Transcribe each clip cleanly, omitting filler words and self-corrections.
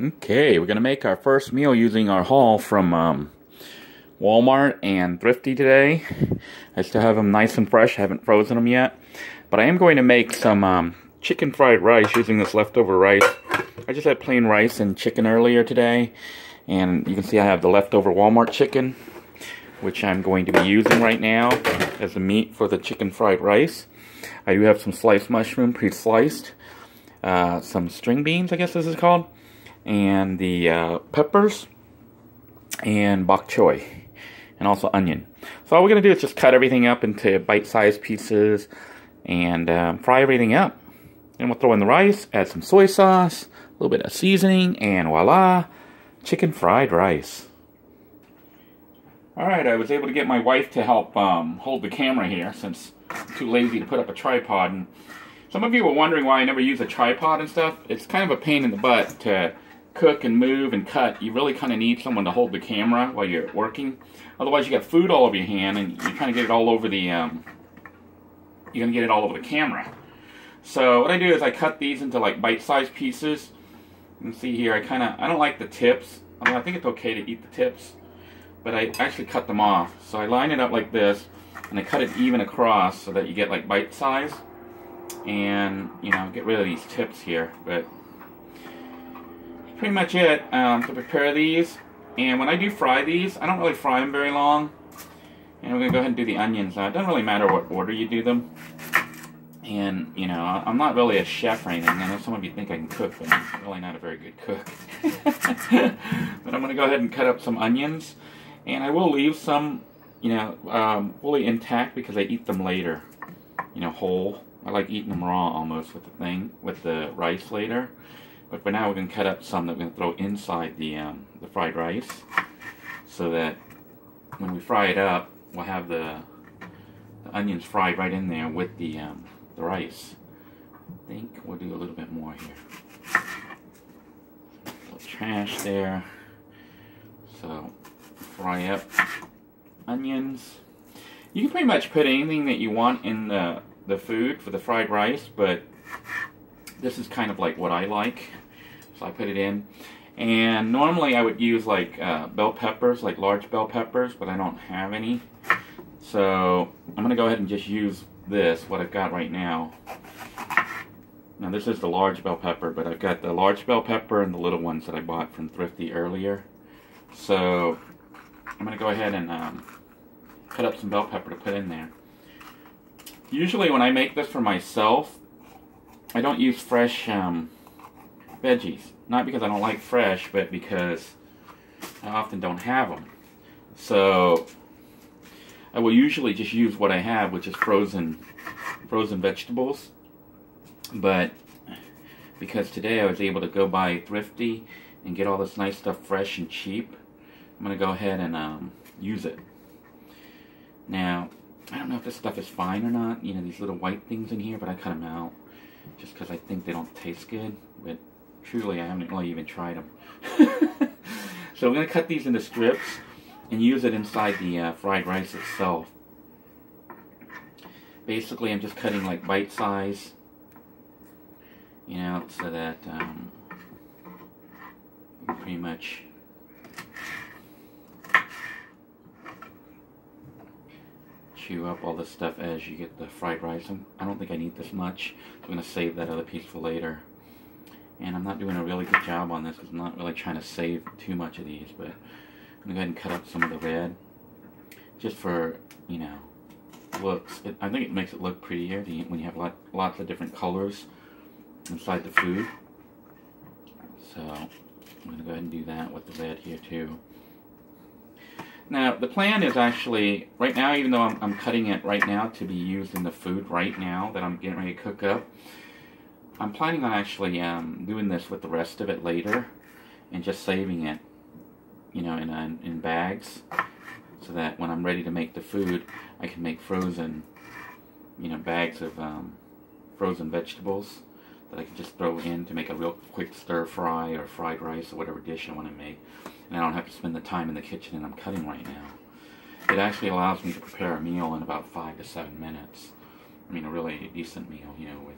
Okay, we're going to make our first meal using our haul from Walmart and Thrifty today. I still have them nice and fresh. I haven't frozen them yet. But I am going to make some chicken fried rice using this leftover rice. I just had plain rice and chicken earlier today. And you can see I have the leftover Walmart chicken, which I'm going to be using right now as the meat for the chicken fried rice. I do have some sliced mushroom, pre-sliced. Some string beans, I guess this is called. And the peppers and bok choy, and also onion. So all we're going to do is just cut everything up into bite-sized pieces and fry everything up. And we'll throw in the rice, add some soy sauce, a little bit of seasoning, and voila, chicken fried rice. Alright, I was able to get my wife to help hold the camera here since I'm too lazy to put up a tripod. And some of you were wondering why I never use a tripod and stuff. It's kind of a pain in the butt to cook and move and cut. You really kind of need someone to hold the camera while you're working. Otherwise, you got food all over your hand, and you kind of get it all over the. You're gonna get it all over the camera. So what I do is I cut these into like bite-sized pieces. You can see here, I don't like the tips. I mean, I think it's okay to eat the tips, but I actually cut them off. So I line it up like this, and I cut it even across so that you get like bite-size, and you know, get rid of these tips here. But pretty much it to prepare these. And when I do fry these, I don't really fry them very long. And we're going to go ahead and do the onions. Now, it doesn't really matter what order you do them. And, you know, I'm not really a chef or anything. I know some of you think I can cook, but I'm really not a very good cook. But I'm going to go ahead and cut up some onions. And I will leave some, you know, fully intact because I eat them later. You know, whole. I like eating them raw almost with the rice later. But for now, we're going to cut up some that we're going to throw inside the fried rice, so that when we fry it up, we'll have the onions fried right in there with the rice. I think we'll do a little bit more here. A little trash there. So, fry up onions. You can pretty much put anything that you want in the food for the fried rice, but this is kind of like what I like, so I put it in. And normally I would use like bell peppers, like large bell peppers, but I don't have any. So I'm going to go ahead and just use this, what I've got right now. Now this is the large bell pepper, but I've got the large bell pepper and the little ones that I bought from Thrifty earlier. So I'm going to go ahead and cut up some bell pepper to put in there. Usually when I make this for myself, I don't use fresh veggies. Not because I don't like fresh, but because I often don't have them. So I will usually just use what I have, which is frozen vegetables. But because today I was able to go by Thrifty and get all this nice stuff fresh and cheap, I'm going to go ahead and use it. Now, I don't know if this stuff is fine or not. You know, these little white things in here, but I cut them out just because I think they don't taste good. But truly, I haven't really even tried them. So we're going to cut these into strips and use it inside the fried rice itself. Basically, I'm just cutting like bite size, you know, so that pretty much chew up all this stuff as you get the fried rice. I don't think I need this much. I'm going to save that other piece for later. And I'm not doing a really good job on this because I'm not really trying to save too much of these, but I'm going to go ahead and cut up some of the red just for, you know, looks. I think it makes it look prettier when you have lots of different colors inside the food. So I'm going to go ahead and do that with the red here too. Now, the plan is actually, right now, even though I'm cutting it right now to be used in the food right now that I'm getting ready to cook up, I'm planning on actually doing this with the rest of it later and just saving it, you know, in bags, so that when I'm ready to make the food, I can make frozen, you know, bags of frozen vegetables that I can just throw in to make a real quick stir fry or fried rice or whatever dish I want to make. And I don't have to spend the time in the kitchen that I'm cutting right now. It actually allows me to prepare a meal in about 5 to 7 minutes. I mean, a really decent meal, you know, with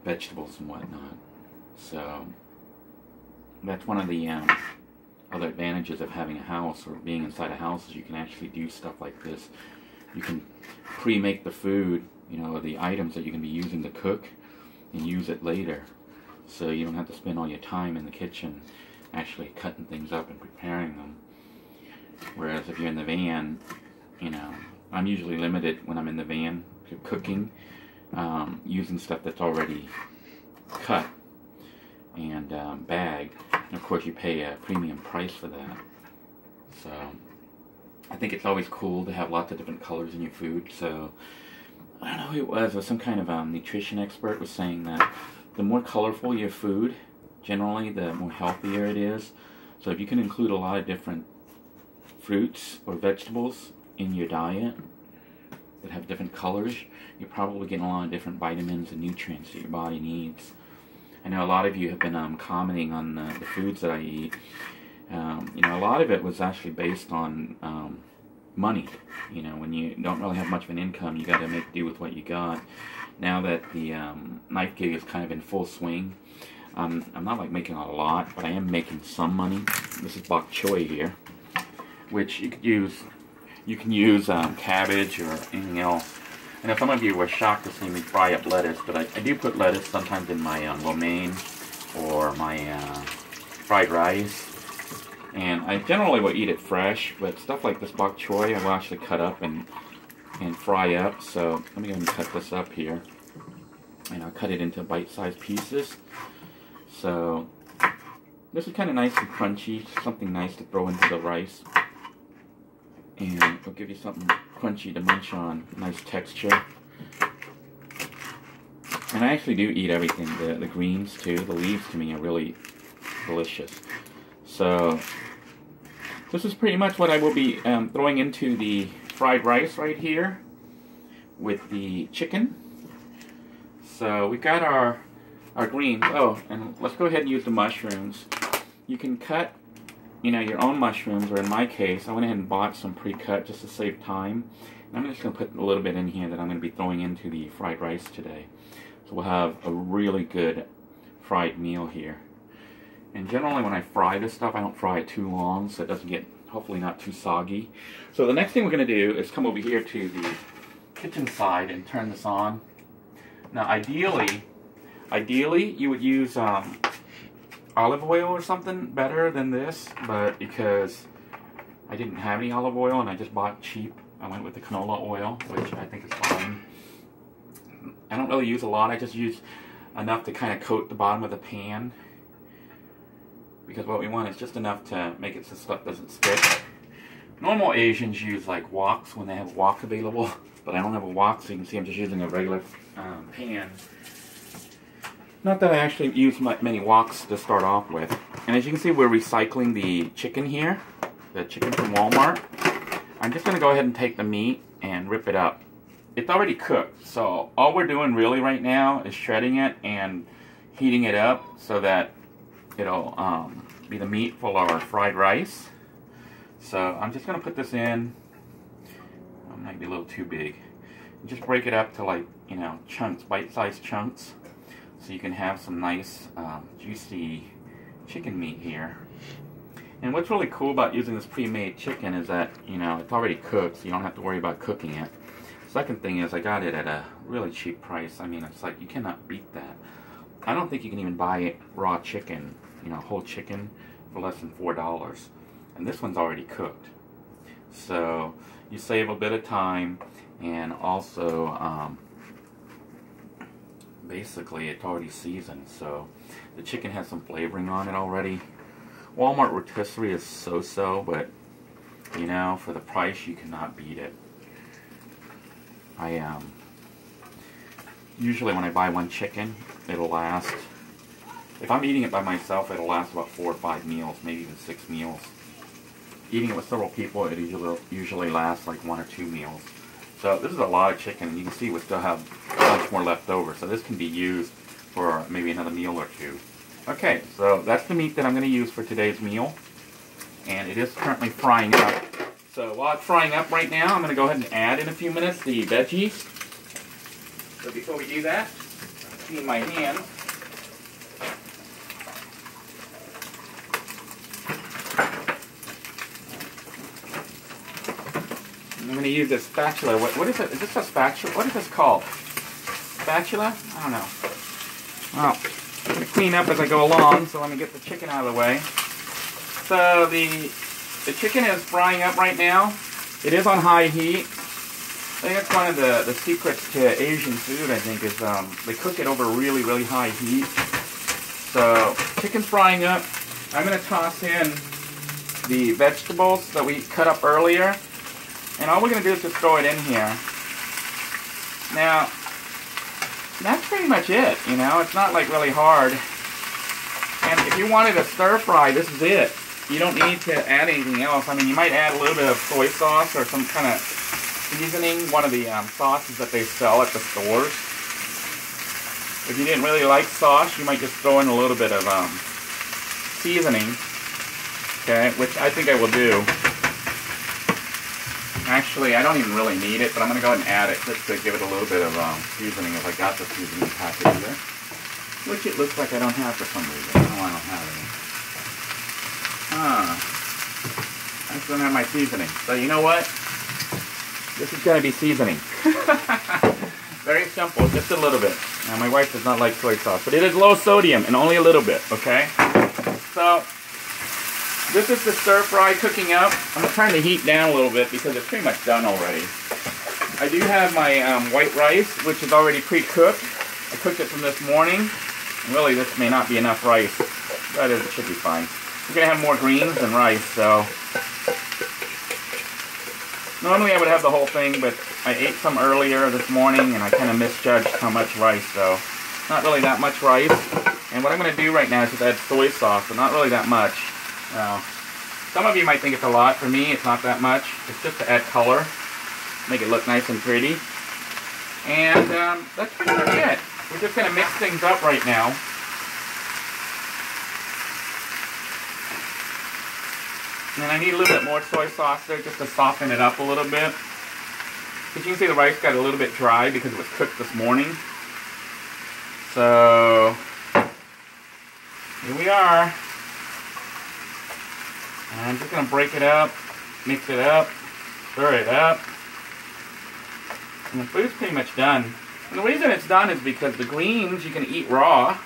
vegetables and whatnot. So, that's one of the other advantages of having a house or being inside a house is you can actually do stuff like this. You can pre-make the food, you know, the items that you're going to be using to cook, and use it later. So you don't have to spend all your time in the kitchen actually cutting things up and preparing them. Whereas if you're in the van, you know, I'm usually limited when I'm in the van to cooking, using stuff that's already cut and bagged. And of course you pay a premium price for that. So I think it's always cool to have lots of different colors in your food. So I don't know who it was some kind of nutrition expert was saying that the more colorful your food, generally the more healthier it is. So if you can include a lot of different fruits or vegetables in your diet that have different colors, you're probably getting a lot of different vitamins and nutrients that your body needs. I know a lot of you have been commenting on the foods that I eat. You know, a lot of it was actually based on money. You know, when you don't really have much of an income, you got to make do with what you got. Now that the knife gig is kind of in full swing, I'm not like making a lot, but I am making some money. This is bok choy here, which you could use. You can use cabbage or anything else. I know some of you were shocked to see me fry up lettuce, but I do put lettuce sometimes in my lo mein or my fried rice. And I generally will eat it fresh, but stuff like this bok choy I will actually cut up and fry up. So let me go ahead and cut this up here. And I'll cut it into bite-sized pieces. So this is kind of nice and crunchy, something nice to throw into the rice. And it'll give you something crunchy to munch on, nice texture. And I actually do eat everything, the greens too. The leaves to me are really delicious. So this is pretty much what I will be throwing into the fried rice right here with the chicken. So we've got our greens. Oh, and let's go ahead and use the mushrooms. You can cut, you know, your own mushrooms, or in my case, I went ahead and bought some pre-cut just to save time. And I'm just going to put a little bit in here that I'm going to be throwing into the fried rice today. So we'll have a really good fried meal here. And generally when I fry this stuff, I don't fry it too long so it doesn't get, hopefully not too soggy. So the next thing we're going to do is come over here to the kitchen side and turn this on. Now ideally you would use olive oil or something better than this, but because I didn't have any olive oil and I just bought cheap, I went with the canola oil, which I think is fine. I don't really use a lot, I just use enough to kind of coat the bottom of the pan, because what we want is just enough to make it so stuff doesn't stick. Normal Asians use like woks when they have wok available, but I don't have a wok, so you can see I'm just using a regular pan. Not that I actually use many woks to start off with. And as you can see, we're recycling the chicken here, the chicken from Walmart. I'm just going to go ahead and take the meat and rip it up. It's already cooked, so all we're doing really right now is shredding it and heating it up so that it'll be the meat for our fried rice. So I'm just going to put this in. It might be a little too big. Just break it up to, like, you know, chunks, bite-sized chunks, so you can have some nice juicy chicken meat here. And what's really cool about using this pre-made chicken is that, you know, it's already cooked, so you don't have to worry about cooking it. Second thing is I got it at a really cheap price. I mean, it's like you cannot beat that. I don't think you can even buy raw chicken, you know, whole chicken, for less than $4. And this one's already cooked. So you save a bit of time, and also basically it's already seasoned, so the chicken has some flavoring on it already. Walmart rotisserie is so-so, but you know, for the price you cannot beat it. I usually when I buy one chicken, it'll last, if I'm eating it by myself, it'll last about 4 or 5 meals, maybe even 6 meals. Eating it with several people, it usually lasts like 1 or 2 meals. So this is a lot of chicken, and you can see we still have a bunch more left over, so this can be used for maybe another meal or two. Okay, so that's the meat that I'm going to use for today's meal, and it is currently frying up. So while it's frying up right now, I'm going to go ahead and add in a few minutes the veggies. So before we do that, clean my hands. use this spatula. What is it? Is this a spatula? What is this called? Spatula? I don't know. Well, I'm going to clean up as I go along, so let me get the chicken out of the way. So the chicken is frying up right now. It is on high heat. I think that's one of the secrets to Asian food, I think, is they cook it over really, really high heat. So, chicken's frying up. I'm going to toss in the vegetables that we cut up earlier. And all we're going to do is just throw it in here. Now, that's pretty much it, you know. It's not like really hard. And if you wanted a stir fry, this is it. You don't need to add anything else. I mean, you might add a little bit of soy sauce or some kind of seasoning, one of the sauces that they sell at the stores. If you didn't really like sauce, you might just throw in a little bit of seasoning, okay, which I think I will do. Actually, I don't even really need it, but I'm going to go ahead and add it just to give it a little bit of seasoning if I got the seasoning packet here, which it looks like I don't have for some reason. No, I don't have any. I just don't have my seasoning. So you know what? This is going to be seasoning. Very simple, just a little bit. Now my wife does not like soy sauce, but it is low sodium and only a little bit, okay? So, this is the stir fry cooking up. I'm turning the heat down a little bit because it's pretty much done already. I do have my white rice, which is already pre-cooked. I cooked it from this morning. Really, this may not be enough rice, but it should be fine. We're going to have more greens than rice, so... Normally I would have the whole thing, but I ate some earlier this morning and I kind of misjudged how much rice, so not really that much rice. And what I'm going to do right now is just add soy sauce, but not really that much. Some of you might think it's a lot. For me, it's not that much. It's just to add color, make it look nice and pretty. And that's pretty much it. We're just going to mix things up right now. And I need a little bit more soy sauce there just to soften it up a little bit. As you can see, the rice got a little bit dry because it was cooked this morning. So, here we are. And I'm just going to break it up, mix it up, stir it up. And the food's pretty much done. And the reason it's done is because the greens you can eat raw.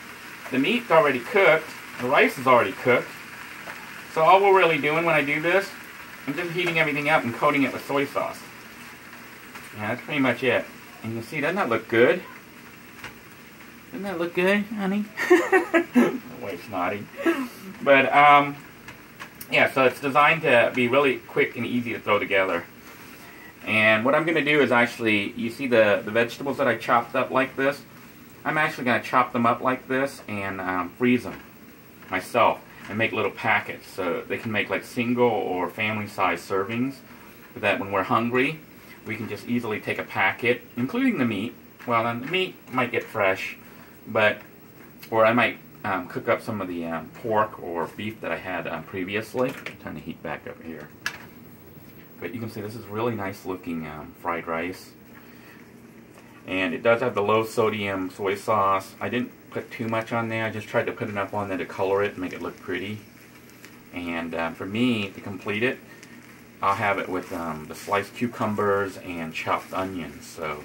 The meat's already cooked. The rice is already cooked. So all we're really doing when I do this, I'm just heating everything up and coating it with soy sauce. Yeah, that's pretty much it. And you can see, doesn't that look good? Doesn't that look good, honey? My wife's nodding. But, yeah, so it's designed to be really quick and easy to throw together. And what I'm going to do is actually, you see the vegetables that I chopped up like this? I'm actually going to chop them up like this and freeze them myself. And make little packets so they can make like single or family size servings so that when we're hungry we can just easily take a packet, including the meat. Well, then the meat might get fresh, but or I might cook up some of the pork or beef that I had previously. I'm turning the heat back up here. But you can see this is really nice looking fried rice. And it does have the low sodium soy sauce. I didn't put too much on there. I just tried to put enough on there to color it and make it look pretty. And for me, to complete it, I'll have it with the sliced cucumbers and chopped onions. So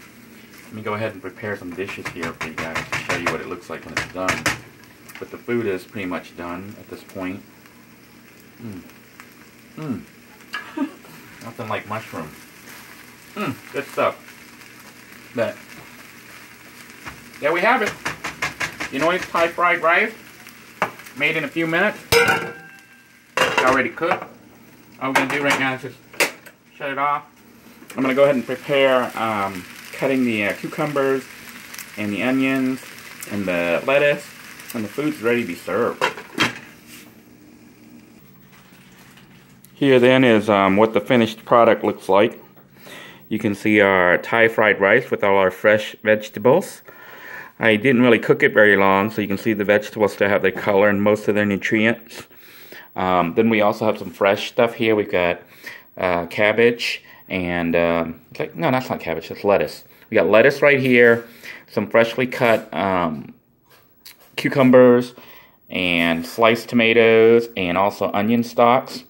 let me go ahead and prepare some dishes here for you guys to show you what it looks like when it's done. But the food is pretty much done at this point. Nothing like mushroom. Good stuff. But there we have it. Denoy's Thai fried rice, made in a few minutes. It's already cooked. All we're going to do right now is just shut it off. I'm going to go ahead and prepare cutting the cucumbers and the onions and the lettuce, and the food's ready to be served. Here then is what the finished product looks like. You can see our Thai fried rice with all our fresh vegetables. I didn't really cook it very long, so you can see the vegetables still have their color and most of their nutrients. Then we also have some fresh stuff here. We've got cabbage and, no, that's not cabbage, that's lettuce. We got lettuce right here, some freshly cut cucumbers and sliced tomatoes and also onion stalks.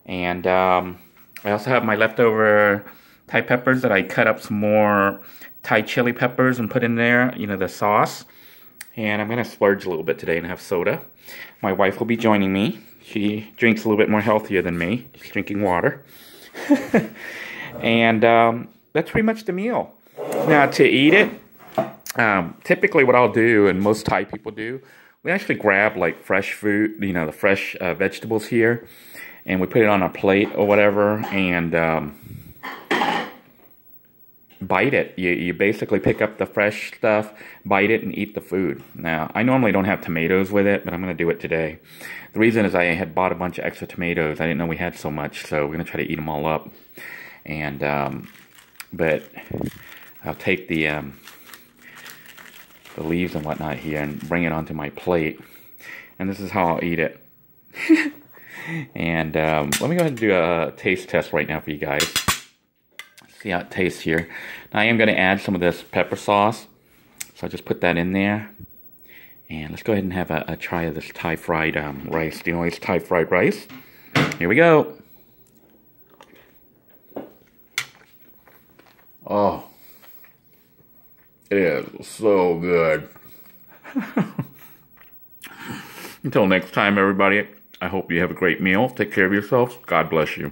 And I also have my leftover Thai peppers that I cut up some more Thai chili peppers and put in there, you know, the sauce. And I'm going to splurge a little bit today and have soda. My wife will be joining me. She drinks a little bit more healthier than me. She's drinking water. And that's pretty much the meal. Now, to eat it, typically what I'll do, and most Thai people do, we actually grab like fresh food, you know, the fresh vegetables here, and we put it on a plate or whatever, and bite it. You basically pick up the fresh stuff, bite it, and eat the food. Now, I normally don't have tomatoes with it, but I'm going to do it today. The reason is I had bought a bunch of extra tomatoes. I didn't know we had so much, so we're going to try to eat them all up. And, but I'll take the leaves and whatnot here and bring it onto my plate. And this is how I'll eat it. And let me go ahead and do a taste test right now for you guys. See how it tastes here. Now I am going to add some of this pepper sauce. So I'll just put that in there. And let's go ahead and have a try of this Thai fried rice. Denoy's Thai fried rice. Here we go. Oh. It is so good. Until next time, everybody, I hope you have a great meal. Take care of yourselves. God bless you.